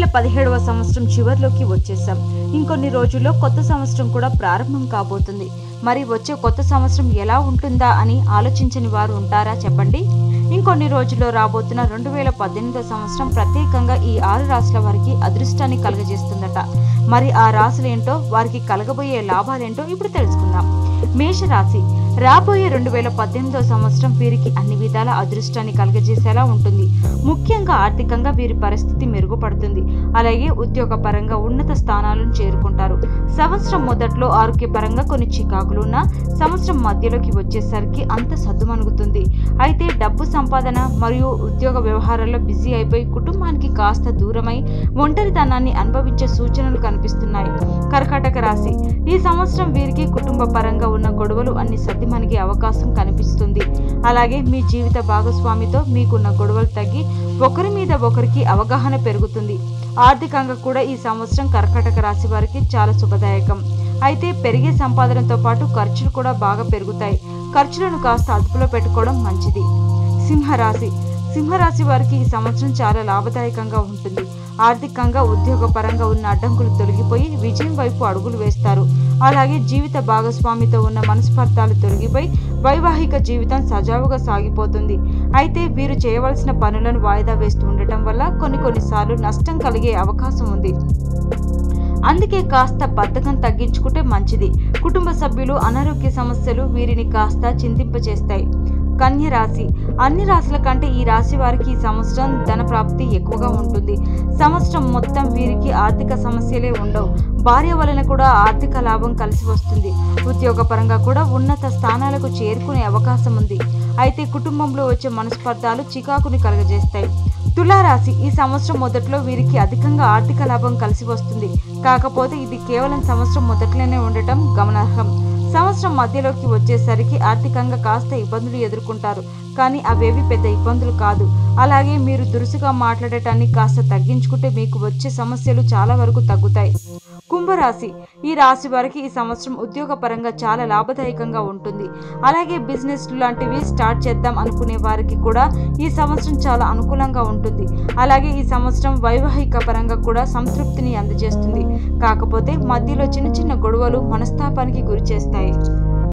2017వ సంవత్సరం చివర్లోకి వచ్చేసాం. ఇంకొన్ని రోజుల్లో కొత్త సంవత్సరం కూడా ప్రారంభం కాబోతుంది. మరి వచ్చే కొత్త సంవత్సరం ఎలా ఉంటుందా అని ఆలోచించని వారు ఉంటారా చెప్పండి. ఇంకొన్ని రోజుల్లో రాబోతున్న 2018వ సంవత్సరం ప్రత్యేకంగా ఈ 6 రాశుల వారికి అదృష్టాన్ని కలగజేస్తుందట. మరి ఆ రాశులేంటో, వారికి కలగబోయే లాభాలేంటో ఇప్పుడు తెలుసుకుందాం. మేషరాశి. రాబోయే 2018వ సంవత్సరం వీరికి అన్ని విధాల అదృష్టాన్ని కలగజేసేలా ఉంటుంది. ముఖ్యంగా ఆర్థికంగా వీరి పరిస్థితి మెరుగుపడుతుంది. అలాగే ఉద్యోగపరంగా ఉన్నత స్థానాలను చేరుకుంటారు. సంవత్సరం మొదట్లో ఆరోగ్యపరంగా కొన్ని చికాకులు ఉన్నా సంవత్సరం మధ్యలోకి వచ్చేసరికి అంత సద్దుమణుగుతుంది. అయితే డబ్బు సంపాదన మరియు ఉద్యోగ వ్యవహారాల్లో బిజీ అయిపోయి కుటుంబానికి కాస్త దూరమై ఒంటరితనాన్ని అనుభవించే సూచనలు కనిపిస్తున్నాయి. కర్కాటక రాశి. ఈ సంవత్సరం వీరికి కుటుంబ పరంగా ఉన్న గొడవలు అన్ని సద్దుమణిగే అవకాశం కనిపిస్తుంది. అలాగే మీ జీవిత భాగస్వామితో మీకున్న గొడవలు తగ్గి ఒకరి మీద ఒకరికి అవగాహన పెరుగుతుంది. ఆర్థికంగా కూడా ఈ సంవత్సరం కర్కాటక రాశి వారికి చాలా శుభదాయకం. అయితే పెరిగే సంపాదనతో పాటు ఖర్చులు కూడా బాగా పెరుగుతాయి. ఖర్చులను కాస్త అదుపులో పెట్టుకోవడం మంచిది. సింహరాశి. సింహరాశి వారికి ఈ సంవత్సరం చాలా లాభదాయకంగా ఉంటుంది. ఆర్థికంగా ఉద్యోగపరంగా ఉన్న అడ్డంకులు తొలగిపోయి విజయం వైపు అడుగులు వేస్తారు. అలాగే జీవిత భాగస్వామితో ఉన్న మనస్పర్ధాలు తొలగిపోయి వైవాహిక జీవితం సజావుగా సాగిపోతుంది. అయితే వీరు చేయవలసిన పనులను వాయిదా వేస్తూ ఉండటం వల్ల కొన్నిసార్లు నష్టం కలిగే అవకాశం ఉంది. అందుకే కాస్త బద్ధకం తగ్గించుకుంటే మంచిది. కుటుంబ సభ్యులు అనారోగ్య సమస్యలు వీరిని కాస్త చింతింపచేస్తాయి. కన్య రాశి. అన్ని రాశుల కంటే ఈ రాశి వారికి ఈ సంవత్సరం ధన ప్రాప్తి ఎక్కువగా ఉంటుంది. సంవత్సరం మొత్తం వీరికి ఆర్థిక సమస్యలే ఉండవు. భార్య వలన కూడా ఆర్థిక లాభం కలిసి వస్తుంది. ఉద్యోగపరంగా కూడా ఉన్నత స్థానాలకు చేరుకునే అవకాశం ఉంది. అయితే కుటుంబంలో వచ్చే మనస్పర్ధాలు చికాకుని కలగజేస్తాయి. తులారాశి. ఈ సంవత్సరం మొదట్లో వీరికి అధికంగా ఆర్థిక లాభం కలిసి వస్తుంది. కాకపోతే ఇది కేవలం సంవత్సరం మొదట్లోనే ఉండటం గమనార్హం. సంవత్సరం మధ్యలోకి వచ్చేసరికి ఆర్థికంగా కాస్త ఇబ్బందులు ఎదుర్కొంటారు. కానీ అవేవి పెద్ద ఇబ్బందులు కాదు. అలాగే మీరు దురుసుగా మాట్లాడటాన్ని కాస్త తగ్గించుకుంటే మీకు వచ్చే సమస్యలు చాలా వరకు తగ్గుతాయి. కుంభరాశి. ఈ రాశి వారికి ఈ సంవత్సరం ఉద్యోగపరంగా చాలా లాభదాయకంగా ఉంటుంది. అలాగే బిజినెస్ లాంటివి స్టార్ట్ చేద్దాం అనుకునే వారికి కూడా ఈ సంవత్సరం చాలా అనుకూలంగా ఉంటుంది. అలాగే ఈ సంవత్సరం వైవాహిక పరంగా కూడా సంతృప్తిని అందజేస్తుంది. కాకపోతే మధ్యలో చిన్న చిన్న గొడవలు మనస్తాపానికి గురి చేస్తాయి.